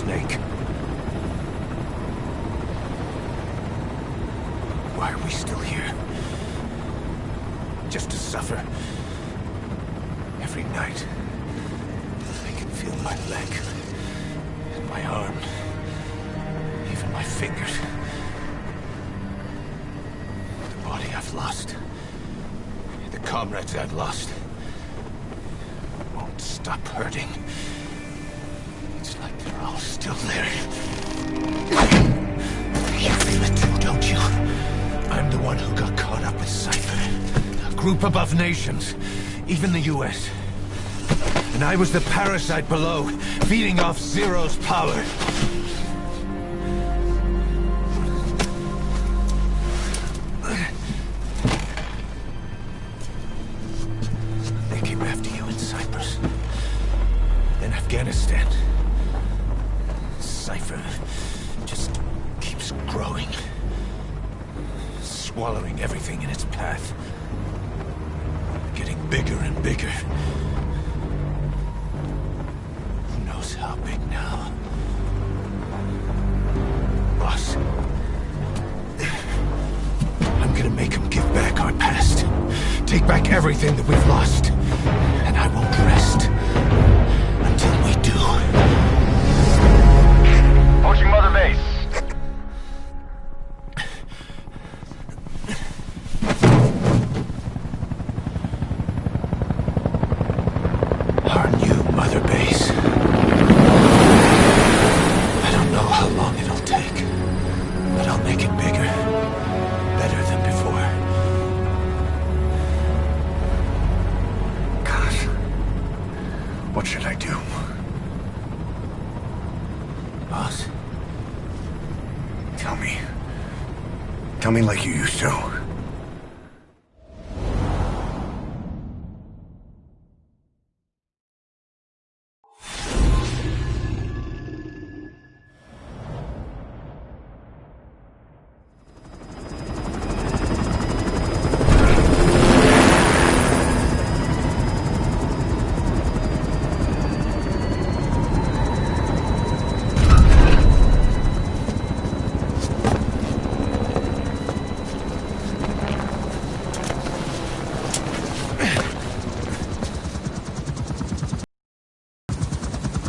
snake. Why are we still here? Just to suffer? Every night, I can feel my leg, and my arm, even my fingers. The body I've lost, the comrades I've lost, won't stop hurting. It's like they're all still there. You feel it too, don't you? I'm the one who got caught up with Cypher. A group above nations, even the US. And I was the parasite below, feeding off Zero's power. They came after you in Cyprus. Then Afghanistan. Cypher just keeps growing. Swallowing everything in its path. Getting bigger and bigger. Who knows how big now? Boss. I'm gonna make him give back our past. Take back everything that we've lost. And I won't rest until we do. Approaching Mother Base. Our new Mother Base. I don't know how long it'll take, but I'll make it bigger. Better than before. Gosh. What should I do? Boss? Tell me. Tell me like you used to.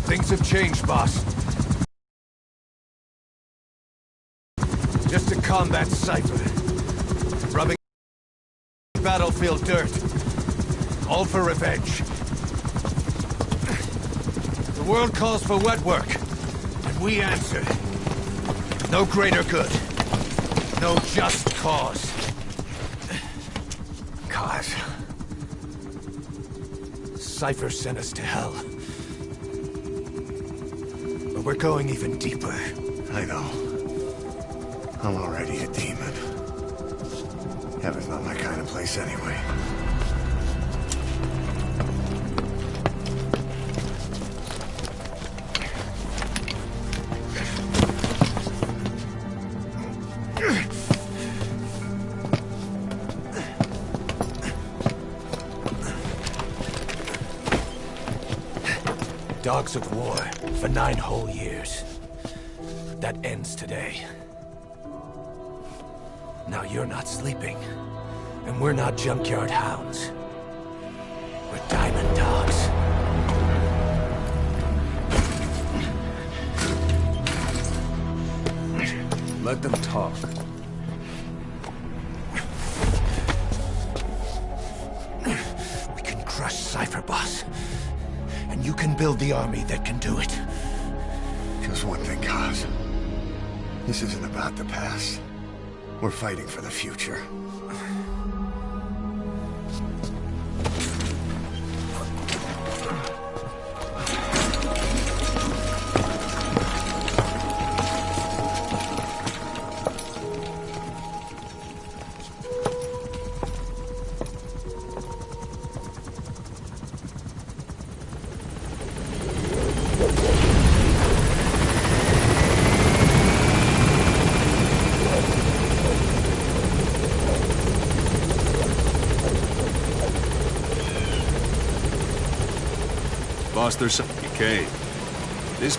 Things have changed, boss. Just to combat Cypher. Rubbing battlefield dirt. All for revenge. The world calls for wet work, and we answer. No greater good. No just cause. Cause. Cypher sent us to hell. But we're going even deeper. I know. I'm already a demon. Heaven's not my kind of place anyway. Dogs of war for 9 whole years. That ends today. Now you're not sleeping, and we're not junkyard hounds. We're diamond dogs. Let them talk. We can crush Cypher, boss. And you can build the army that can do it. Just one thing, Kaz. This isn't about the past. We're fighting for the future. Boss, there's some cave. This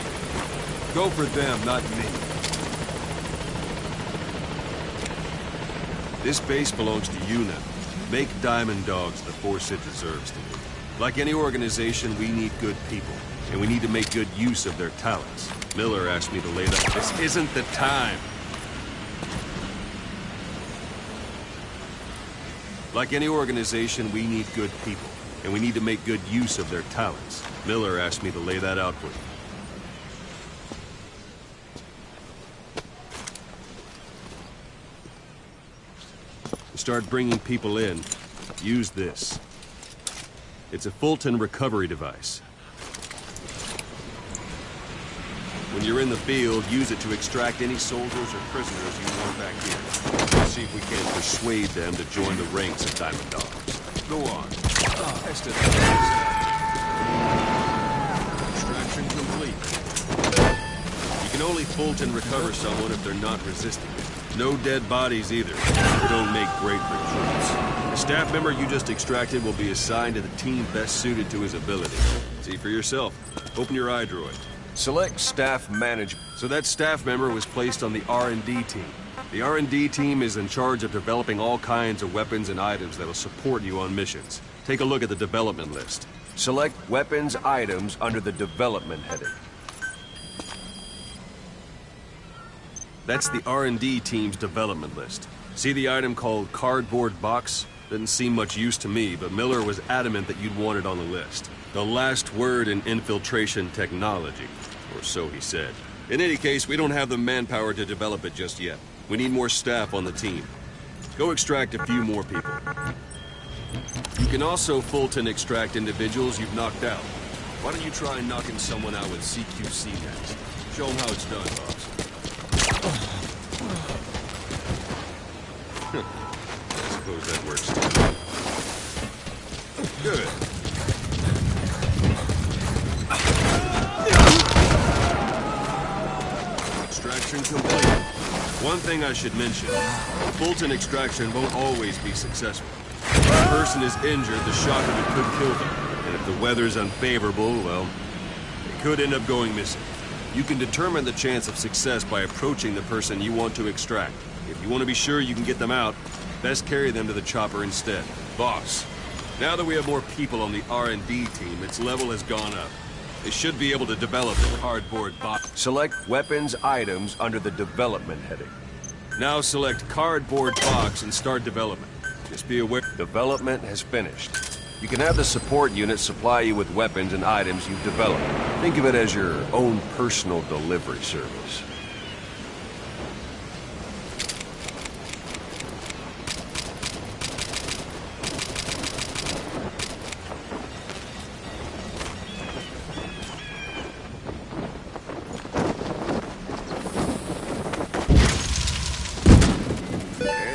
Go for them, not me. This base belongs to you now. Make Diamond Dogs the force it deserves to be. Like any organization, we need good people, and we need to make good use of their talents. Miller asked me to lay that. This isn't the time. Like any organization, we need good people, and we need to make good use of their talents. Miller asked me to lay that out for you. To start bringing people in, use this. It's a Fulton recovery device. When you're in the field, use it to extract any soldiers or prisoners you want back here. Let's see if we can persuade them to join the ranks of Diamond Dogs. Go on. Test it. Extraction complete. You can only Fulton recover someone if they're not resisting it. No dead bodies either. They don't make great recruits. The staff member you just extracted will be assigned to the team best suited to his ability. See for yourself. Open your iDroid. Select staff management. So that staff member was placed on the R&D team. The R&D team is in charge of developing all kinds of weapons and items that will support you on missions. Take a look at the development list. Select weapons items under the development heading. That's the R&D team's development list. See the item called cardboard box? Didn't seem much use to me, but Miller was adamant that you'd want it on the list. The last word in infiltration technology, or so he said. In any case, we don't have the manpower to develop it just yet. We need more staff on the team. Go extract a few more people. You can also Fulton extract individuals you've knocked out. Why don't you try knocking someone out with CQC next? Show them how it's done, boss. I suppose that works too. Good. Extraction complete. One thing I should mention, Fulton extraction won't always be successful. If a person is injured, the shock of it could kill them. And if the weather's unfavorable, well, they could end up going missing. You can determine the chance of success by approaching the person you want to extract. If you want to be sure you can get them out, best carry them to the chopper instead. Boss, now that we have more people on the R&D team, its level has gone up. They should be able to develop the cardboard box. Select weapons items under the development heading. Now select cardboard box and start development. Just be aware, development has finished. You can have the support unit supply you with weapons and items you've developed. Think of it as your own personal delivery service.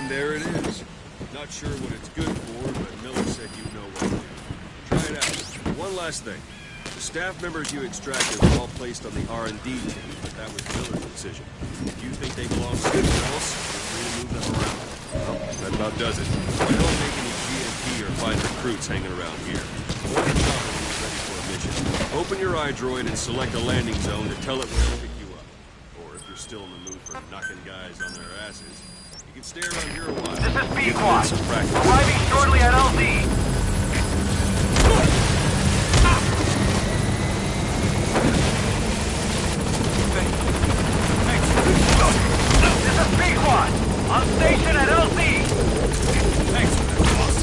There it is. Not sure what it's good for, but Miller said you know what to do. Try it out. One last thing. The staff members you extracted were all placed on the R&D team, but that was Miller's decision. If you think they belong somewhere else, feel free to move them around. Well, that about does it. We don't make any GMP or find recruits hanging around here. Or the chopper when it's ready for a mission. Open your iDroid and select a landing zone to tell it where to pick you up. Or if you're still in the mood for knocking guys on their asses, you can stay around here a while. This is B-Squad. Arriving shortly at LZ. This is B-Squad. On station at LZ. Thanks for that, boss.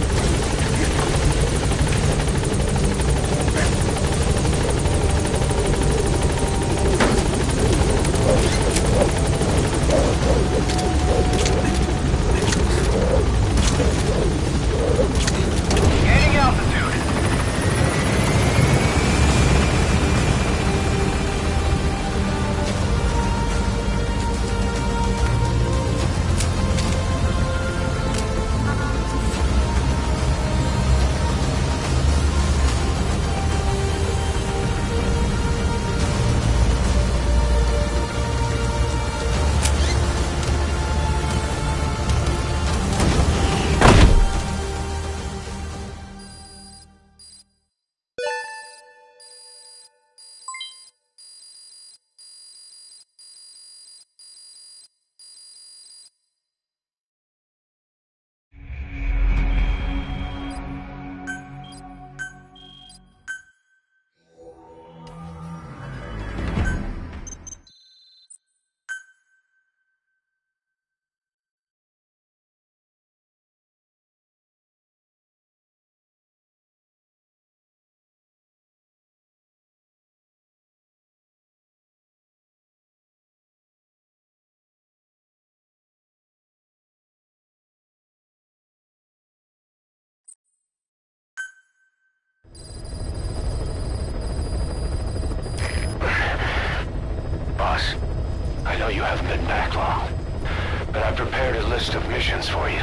prepared a list of missions for you.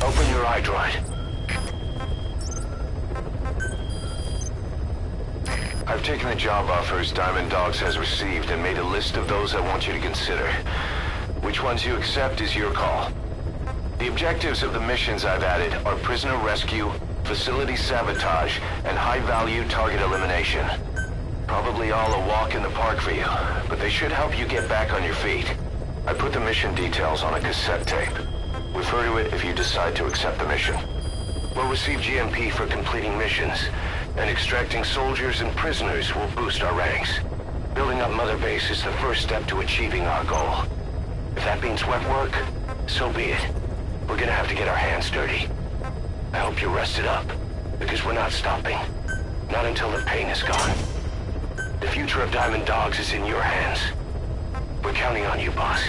Open your iDroid. I've taken the job offers Diamond Dogs has received and made a list of those I want you to consider. Which ones you accept is your call. The objectives of the missions I've added are prisoner rescue, facility sabotage, and high-value target elimination. Probably all a walk in the park for you, but they should help you get back on your feet. I put the mission details on a cassette tape. Refer to it if you decide to accept the mission. We'll receive GMP for completing missions, and extracting soldiers and prisoners will boost our ranks. Building up Mother Base is the first step to achieving our goal. If that means wet work, so be it. We're gonna have to get our hands dirty. I hope you're rested up, because we're not stopping. Not until the pain is gone. The future of Diamond Dogs is in your hands. We're counting on you, boss.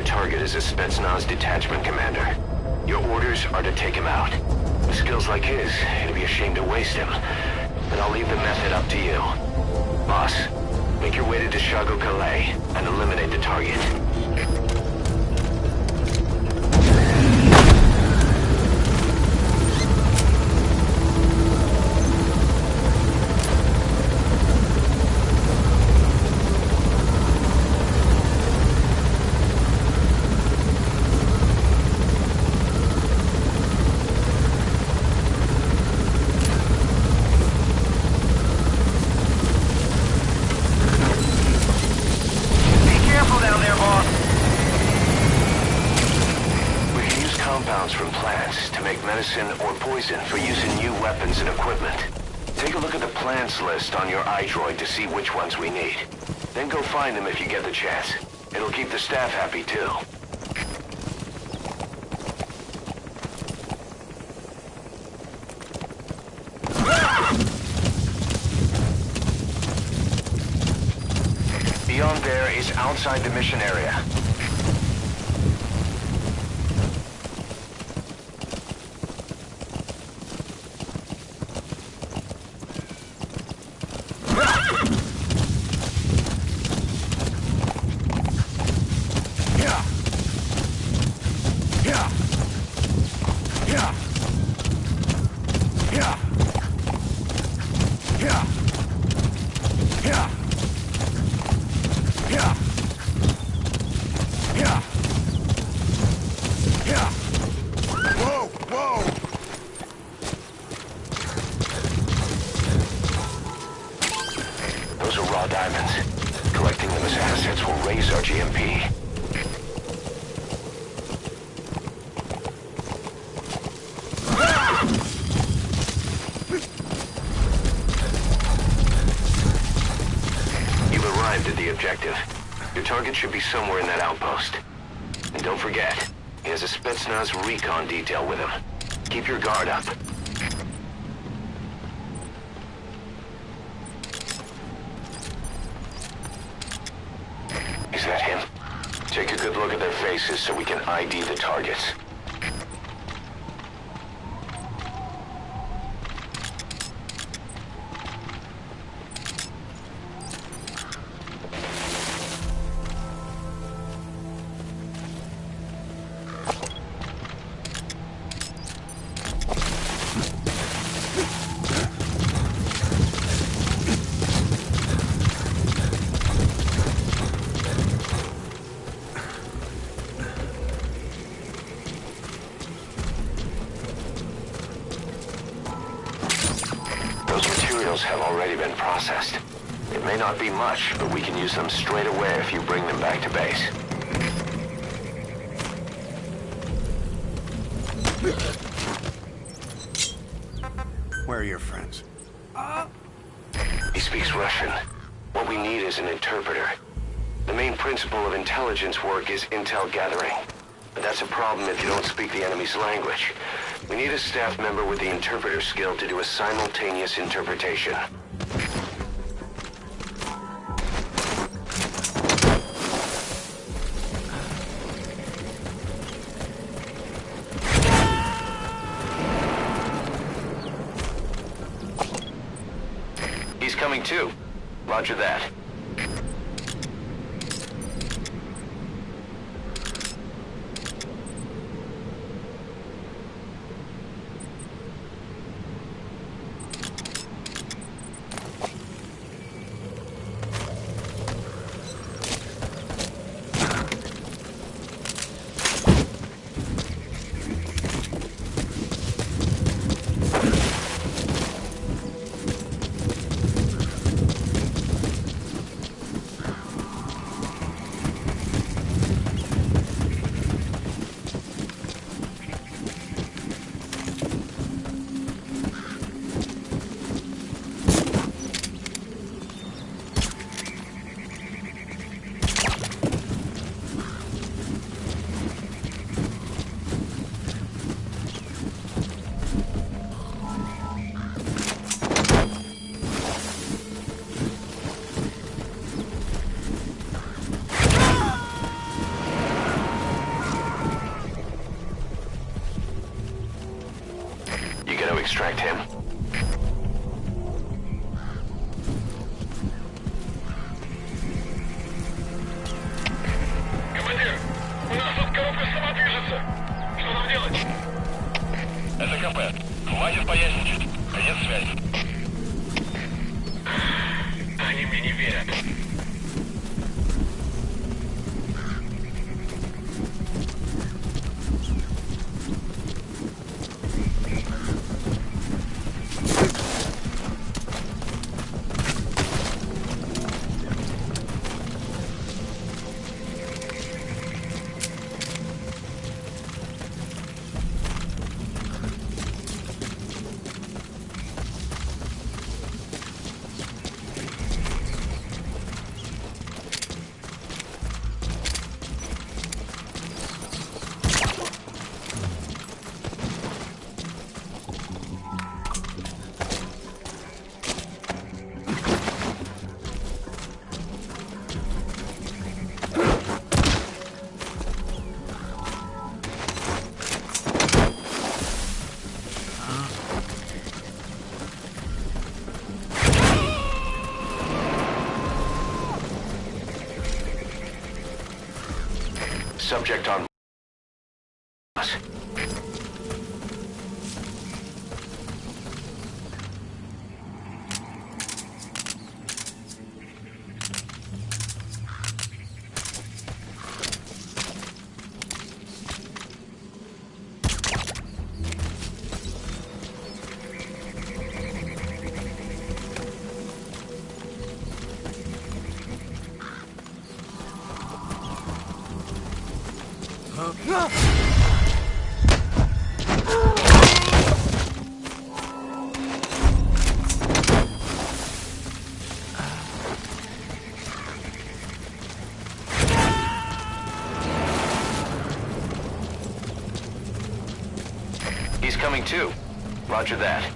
Target is a Spetsnaz detachment commander. Your orders are to take him out. With skills like his, it'd be a shame to waste him. But I'll leave the method up to you. Boss, make your way to Deshago Calais and eliminate the target. make medicine or poison for use in new weapons and equipment. Take a look at the plans list on your iDroid to see which ones we need. Then go find them if you get the chance. It'll keep the staff happy too. Beyond there is outside the mission area. Those are raw diamonds. Collecting them as assets will raise our GMP. You've arrived at the objective. Your target should be somewhere in that outpost. And don't forget, he has a Spetsnaz recon detail with him. Keep your guard up. Is that him? Take a good look at their faces so we can ID the targets. Have already been processed. It may not be much, but we can use them straight away if you bring them back to base. Where are your friends? He speaks Russian. What we need is an interpreter. The main principle of intelligence work is intel gathering. But that's a problem if you don't speak the enemy's language. We need a staff member with the interpreter skill to do a simultaneous interpretation. He's coming too. Roger that. Extract him. Командир, у нас тут коробка сама движется. Что нам делать? Это КП. Хватит поясничать. Конец связи. Они мне не верят. Subject on... He's coming too. Roger that.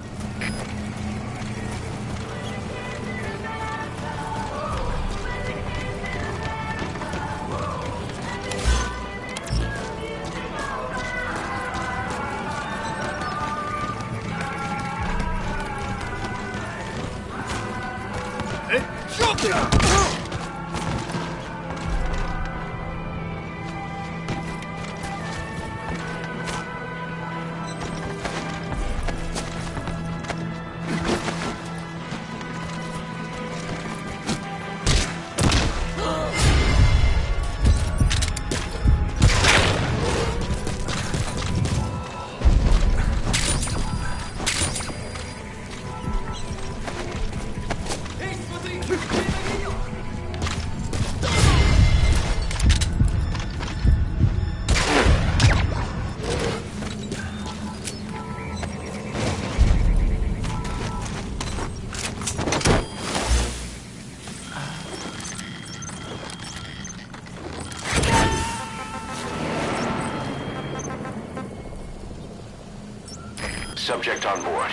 Subject on board.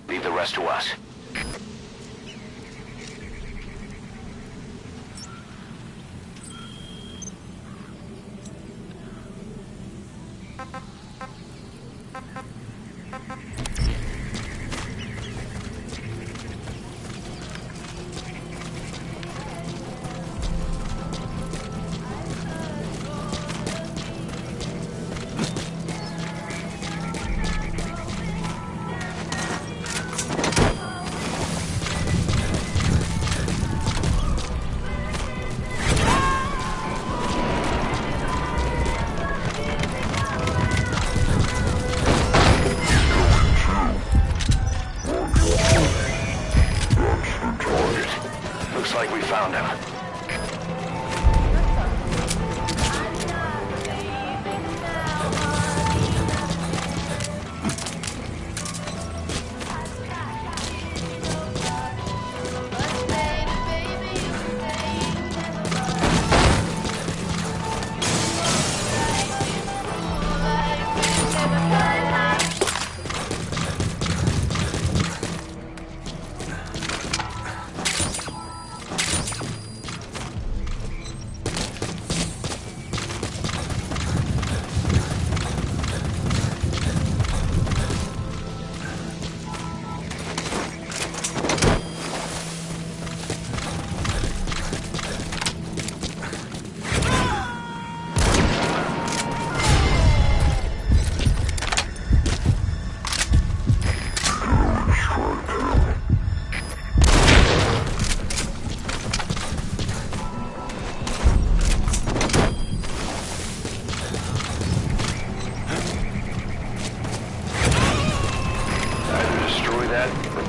Leave the rest to us. Looks like we found him.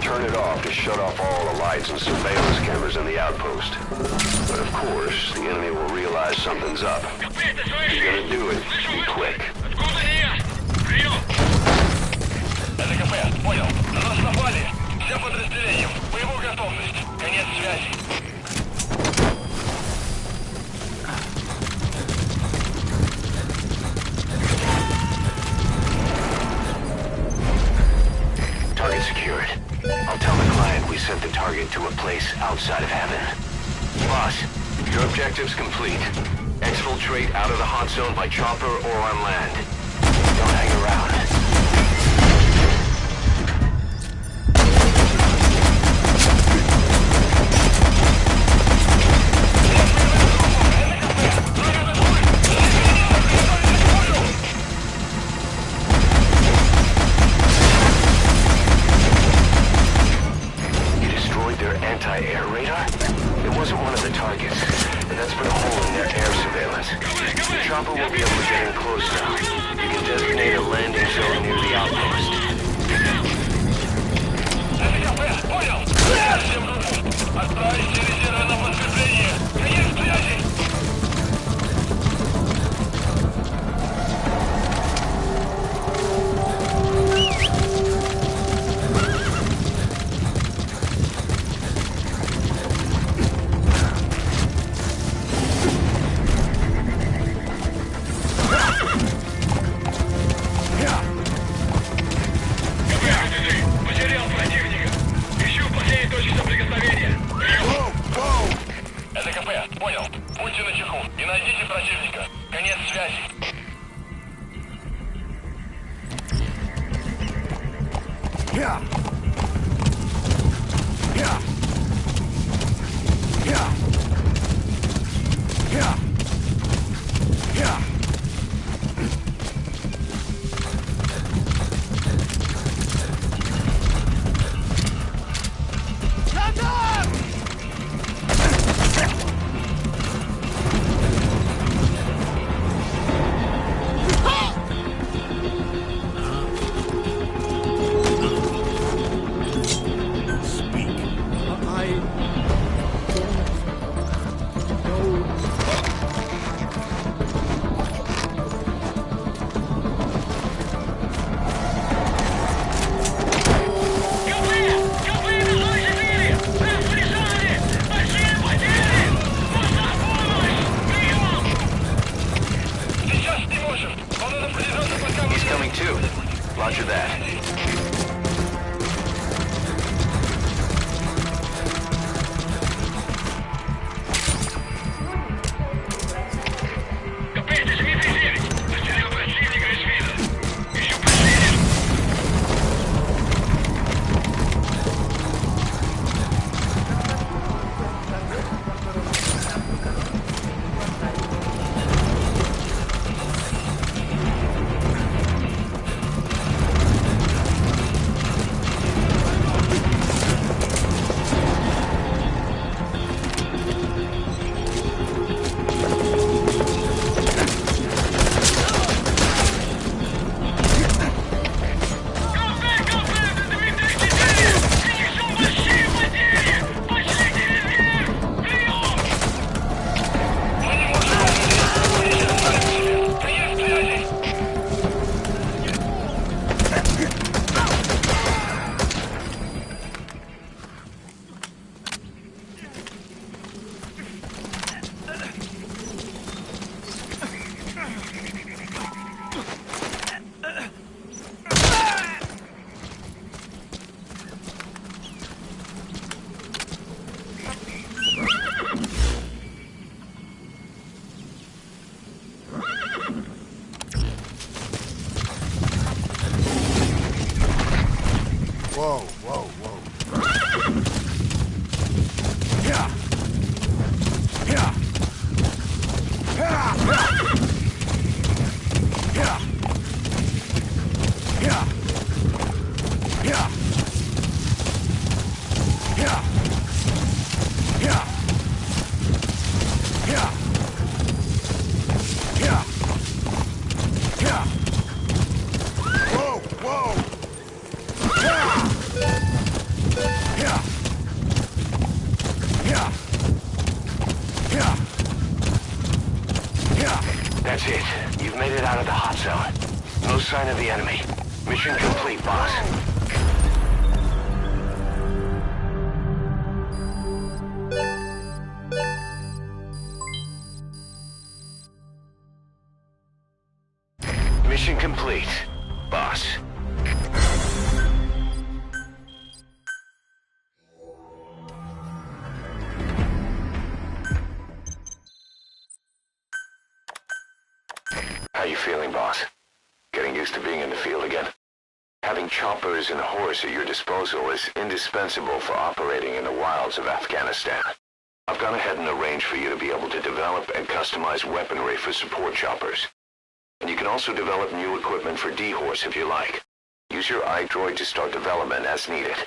Turn it off to shut off all the lights and surveillance cameras in the outpost. But of course, the enemy will realize something's up. If you're gonna do it, be quick. Это КП, понял. На нас напали. Всем подразделениям. Боевую готовность. Конец связи. Target secured. I'll tell the client we sent the target to a place outside of heaven. Boss, your objective's complete. Exfiltrate out of the hot zone by chopper or on land. Don't hang around. targets, and that's put a hole in their air surveillance. The chopper will be able to get in close now. You can designate a landing zone near the outpost. СКП, понял! Всем группу! Отправить резервы на подкрепление! Конец связи! Потерял противника. Ищу последние точки соприкосновения. Это КП, понял. Будьте начеку и найдите противника. Конец связи. He's coming too. Roger that. Whoa, whoa, whoa. That's it. You've made it out of the hot zone. No sign of the enemy. Mission complete, boss. Mission complete, boss. How you feeling, boss? Getting used to being in the field again? Having choppers and horse at your disposal is indispensable for operating in the wilds of Afghanistan. I've gone ahead and arranged for you to be able to develop and customize weaponry for support choppers. And you can also develop new equipment for D-Horse if you like. Use your iDroid to start development as needed.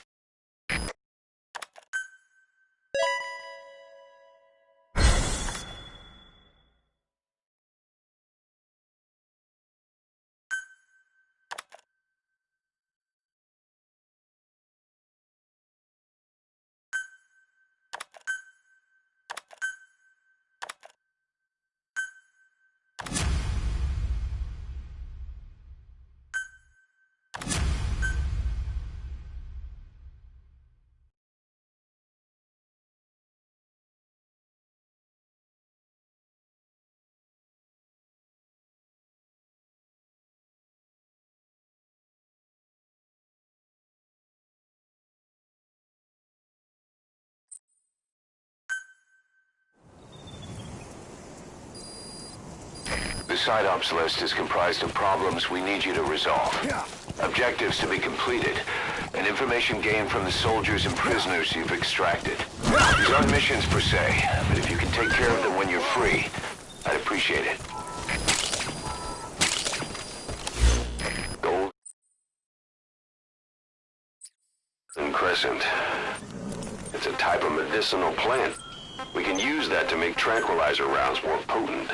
The side ops list is comprised of problems we need you to resolve. Objectives to be completed, and information gained from the soldiers and prisoners you've extracted. These aren't missions per se, but if you can take care of them when you're free, I'd appreciate it. Gold and Crescent. It's a type of medicinal plant. We can use that to make tranquilizer rounds more potent.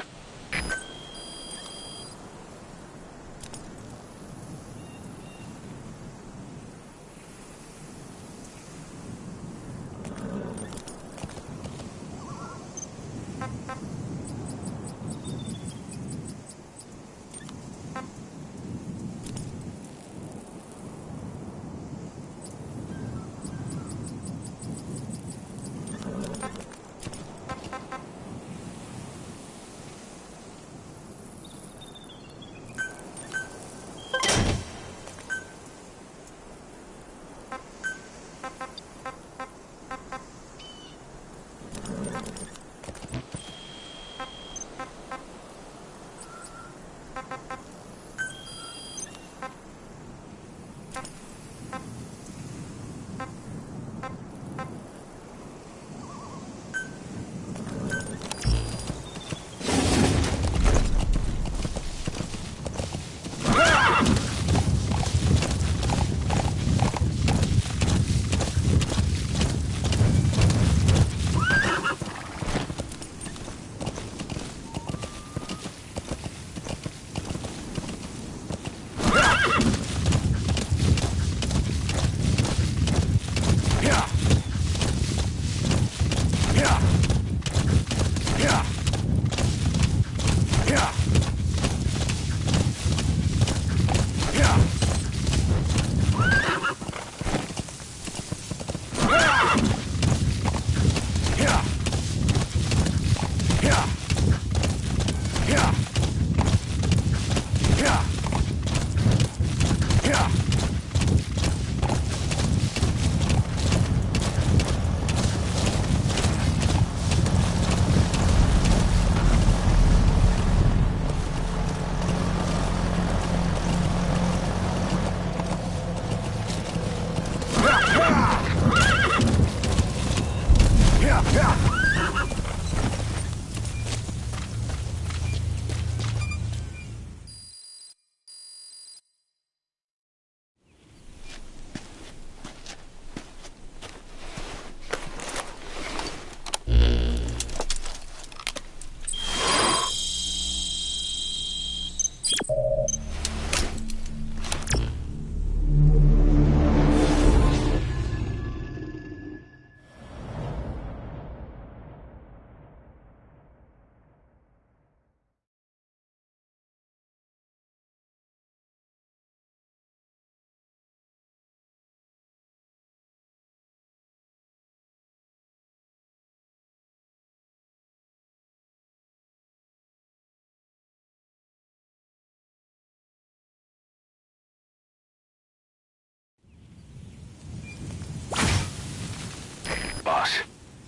Boss,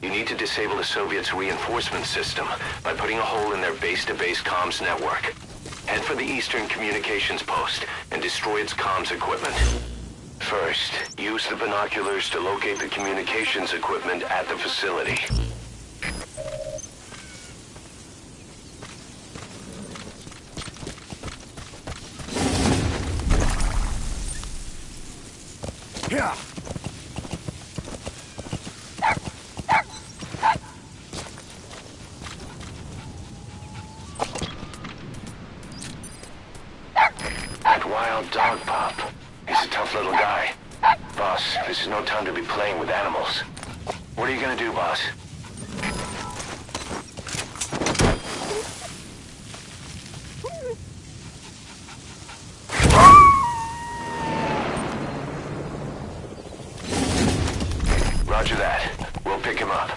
you need to disable the Soviets' reinforcement system by putting a hole in their base-to-base comms network. Head for the Eastern Communications Post and destroy its comms equipment. First, use the binoculars to locate the communications equipment at the facility. Yeah. That wild dog pup. He's a tough little guy. Boss, this is no time to be playing with animals. What are you gonna do, boss? Roger that. We'll pick him up.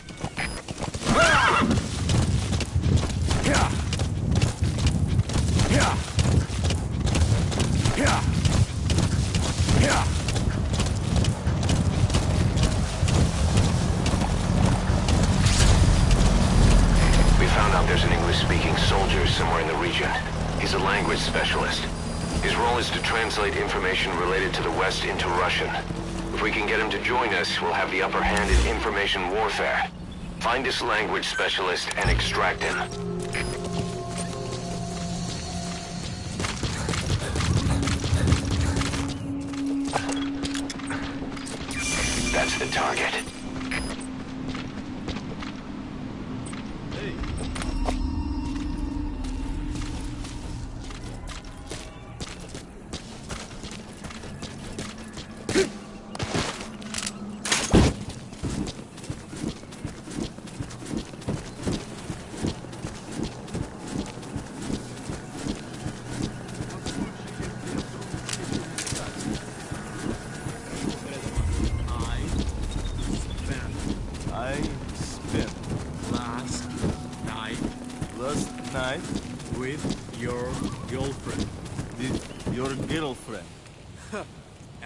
Yeah. Yeah. Yeah. Yeah. We found out there's an English-speaking soldier somewhere in the region. He's a language specialist. His role is to translate information related to the West into Russian. If we can get him to join us, we'll have the upper hand in information warfare. Find this language specialist and extract him. That's the target.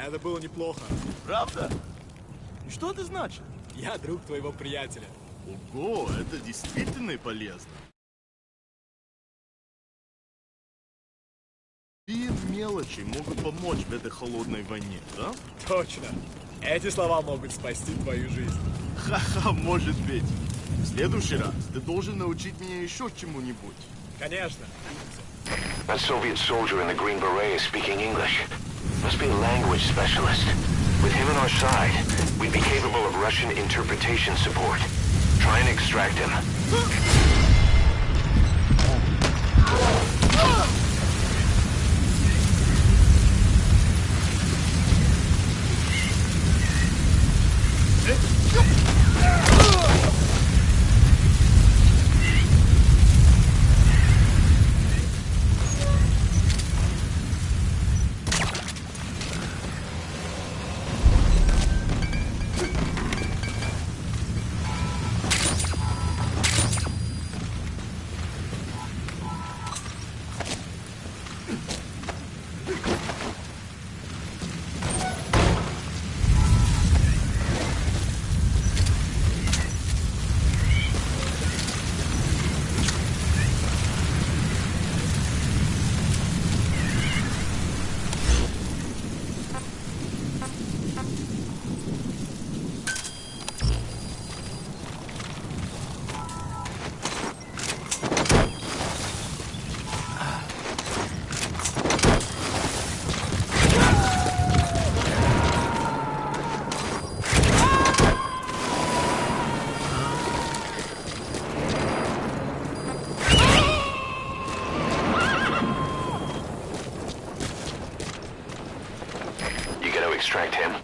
Это было неплохо. Правда? И что это значит? Я друг твоего приятеля. Ого, это действительно полезно. И мелочи могут помочь в этой холодной войне, да? Точно. Эти слова могут спасти твою жизнь. Ха-ха, может быть. В следующий раз ты должен научить меня еще чему-нибудь. Конечно. That Soviet soldier in the green beret is speaking English. Must be a language specialist. With him on our side, we'd be capable of Russian interpretation support. Try and extract him. Extract him.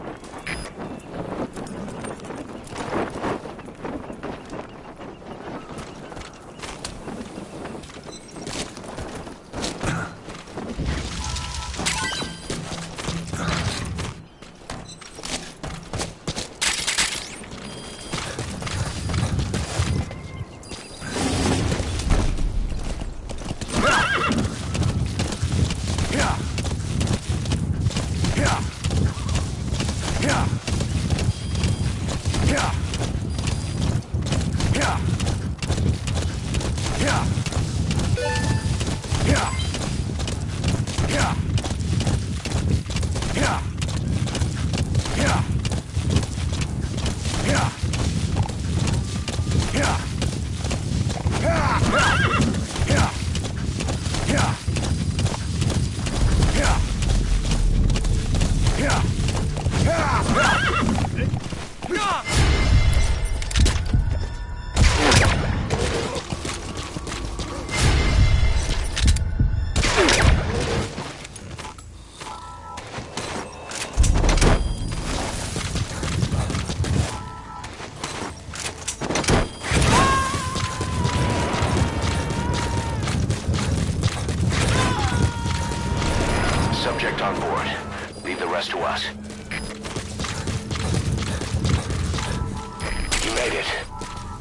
Subject on board. Leave the rest to us. You made it.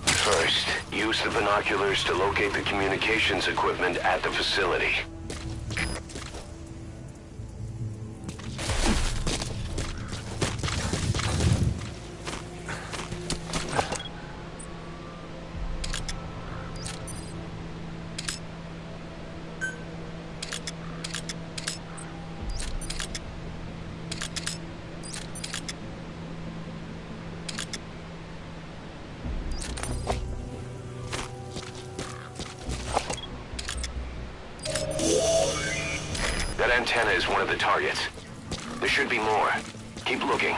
First, use the binoculars to locate the communications equipment at the facility. That antenna is one of the targets. There should be more. Keep looking.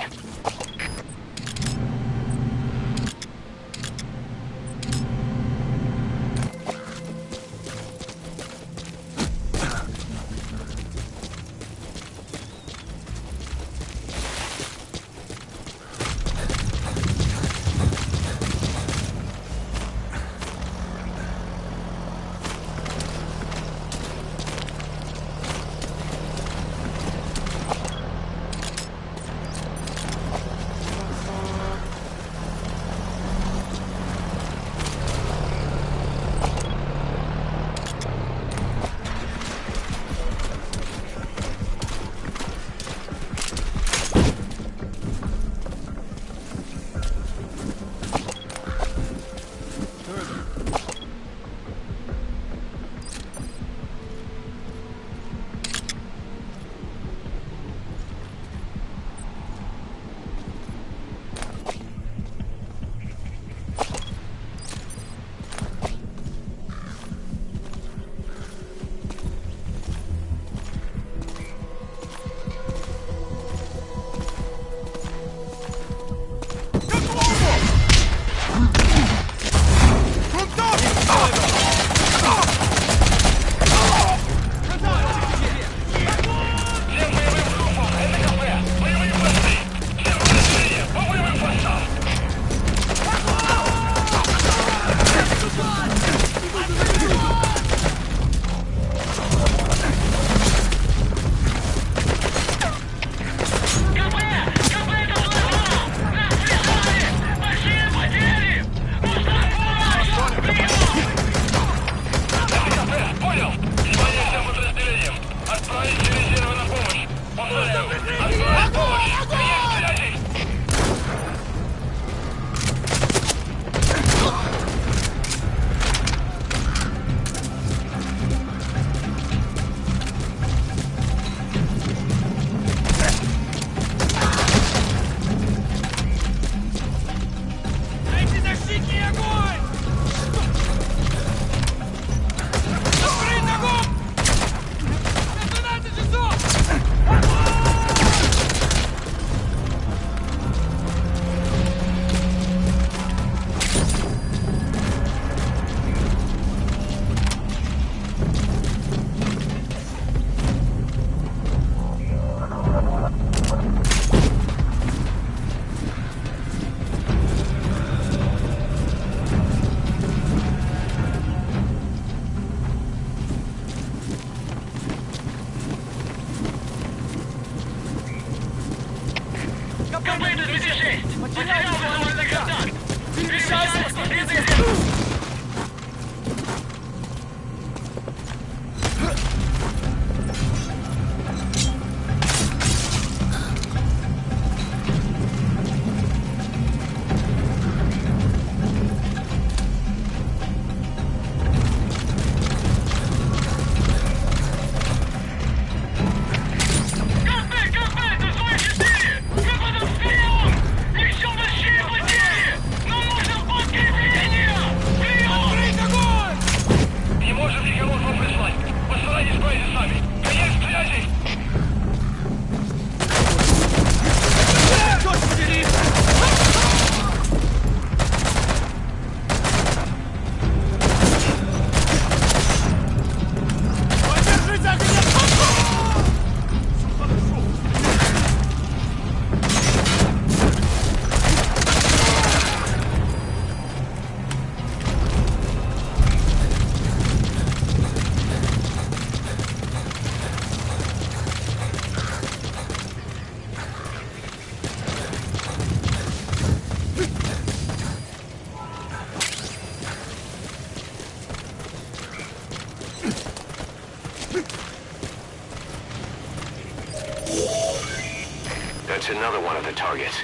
That's another one of the targets.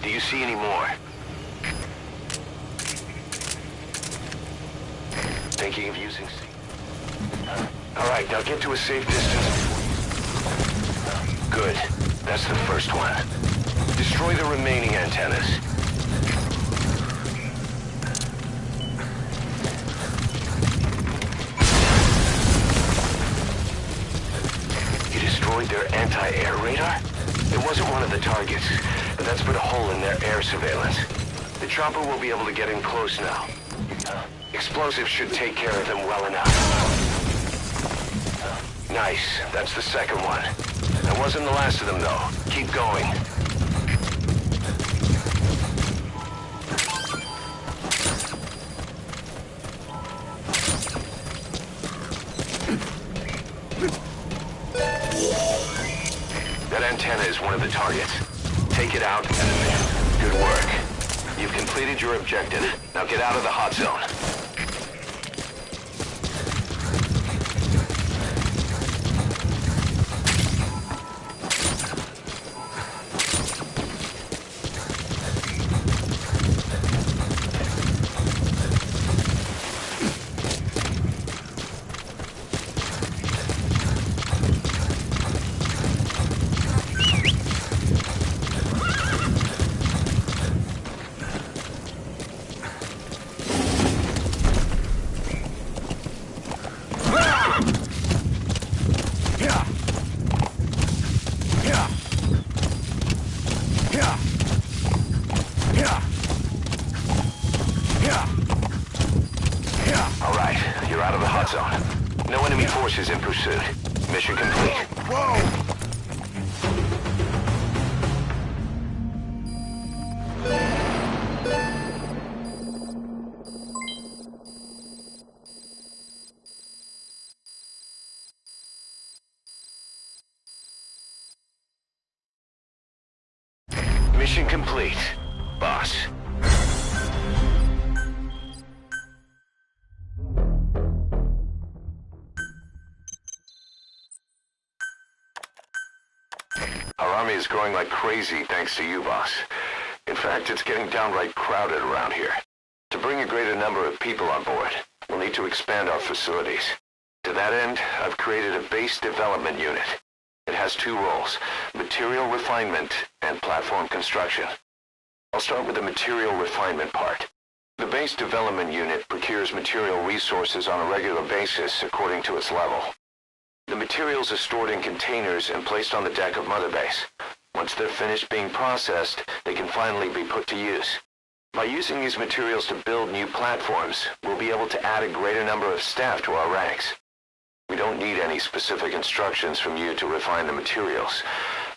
Do you see any more? Thinking of using C? Alright, now get to a safe distance before you... Good. That's the first one. Destroy the remaining antennas. It is destroyed their anti-air radar? It wasn't one of the targets, but that's put a hole in their air surveillance. The chopper will be able to get in close now. Explosives should take care of them well enough. Nice. That's the second one. That wasn't the last of them, though. Keep going. That antenna is one of the targets. Take it out and then. Good work. You've completed your objective. Now get out of the hot zone. No enemy forces in pursuit. Mission complete. Whoa! Mission complete, boss. Our army is growing like crazy thanks to you, boss. In fact, it's getting downright crowded around here. To bring a greater number of people on board, we'll need to expand our facilities. To that end, I've created a base development unit. It has two roles, material refinement and platform construction. I'll start with the material refinement part. The base development unit procures material resources on a regular basis according to its level. The materials are stored in containers and placed on the deck of Mother Base. Once they're finished being processed, they can finally be put to use. By using these materials to build new platforms, we'll be able to add a greater number of staff to our ranks. We don't need any specific instructions from you to refine the materials,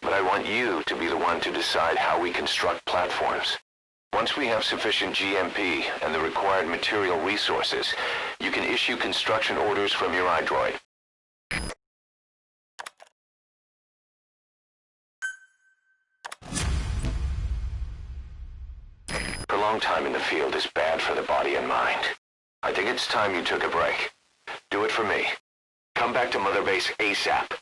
but I want you to be the one to decide how we construct platforms. Once we have sufficient GMP and the required material resources, you can issue construction orders from your iDroid. Prolonged time in the field is bad for the body and mind. I think it's time you took a break. Do it for me. Come back to Mother Base ASAP.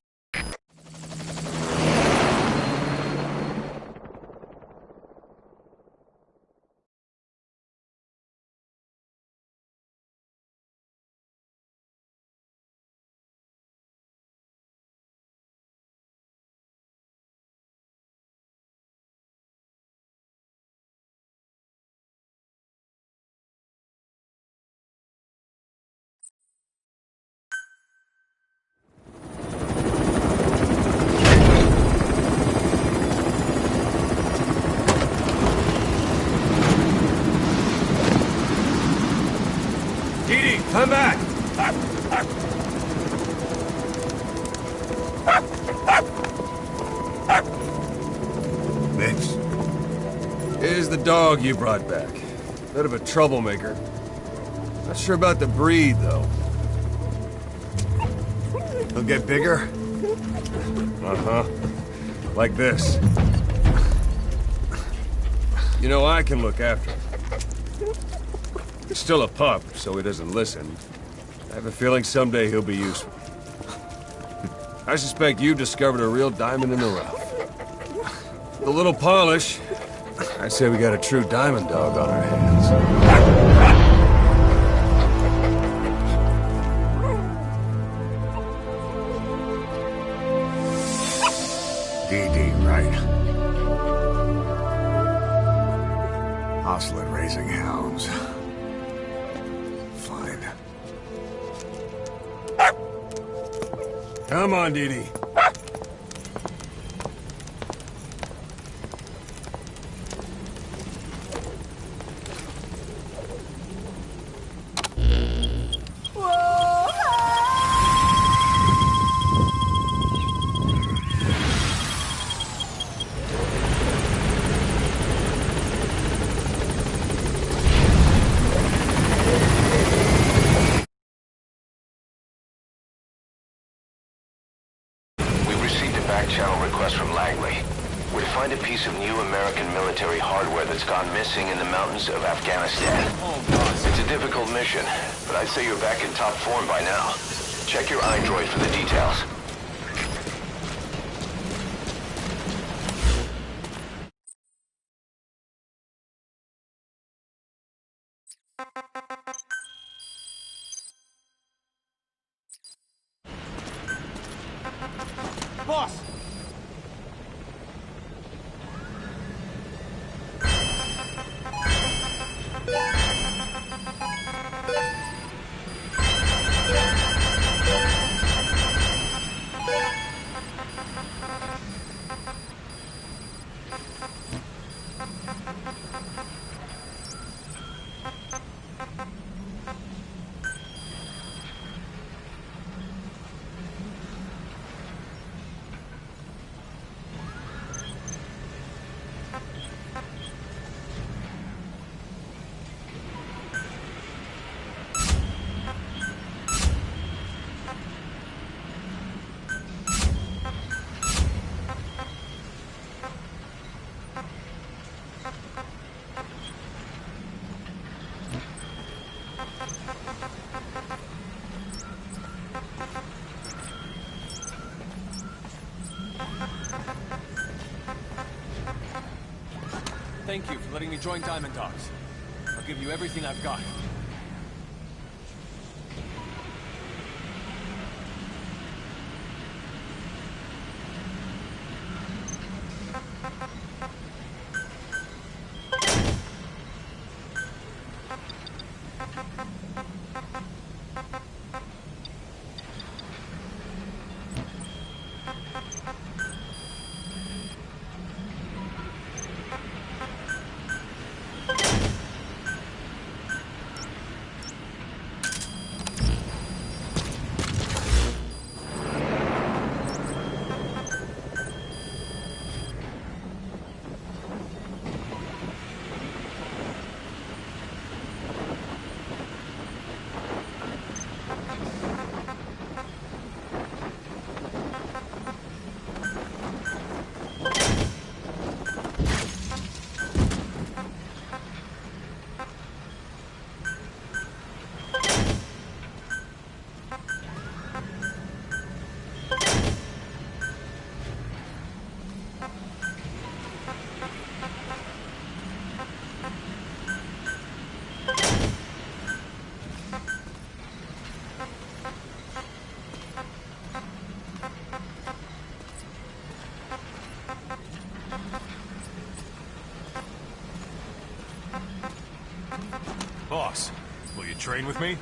Come back! Vince. Here's the dog you brought back. Bit of a troublemaker. Not sure about the breed, though. He'll get bigger? Uh-huh. Like this. You know, I can look after him. He's still a pup, so he doesn't listen. I have a feeling someday he'll be useful. I suspect you discovered a real diamond in the rough. With a little polish, I'd say we got a true diamond dog on our hands. DD, right? Hostile at raising hounds. Fine. Come on, Dee Dee. back-channel request from Langley. We're to find a piece of new American military hardware that's gone missing in the mountains of Afghanistan. It's a difficult mission, but I'd say you're back in top form by now. Check your iDroid for the details. Boss! Thank you for letting me join Diamond Dogs. I'll give you everything I've got. Boss, will you train with me?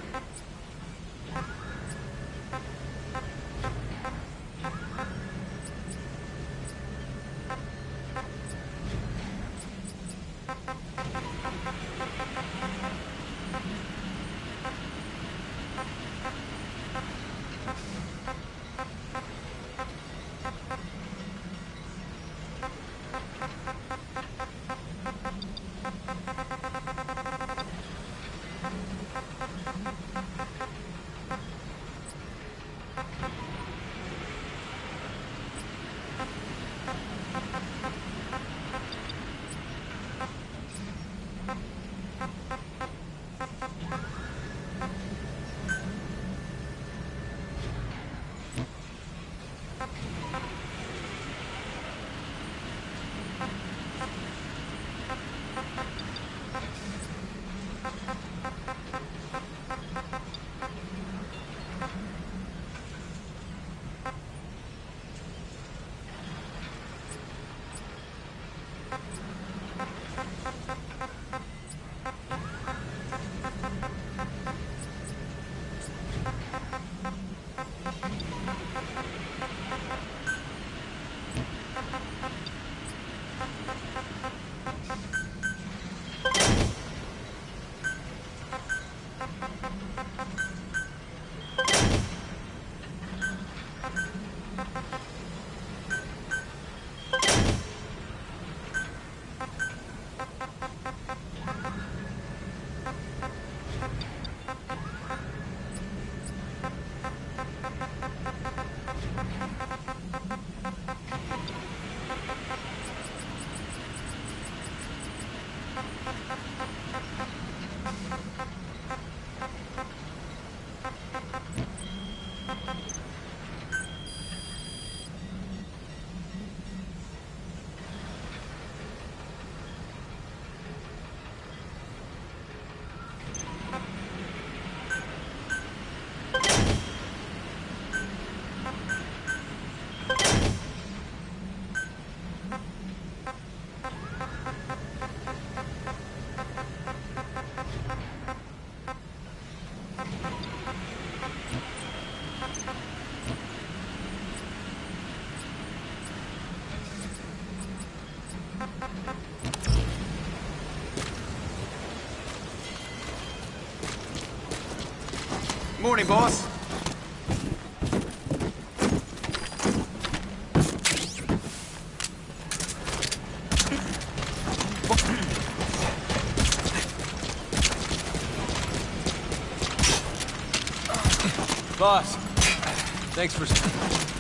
Morning, boss. Boss, thanks for...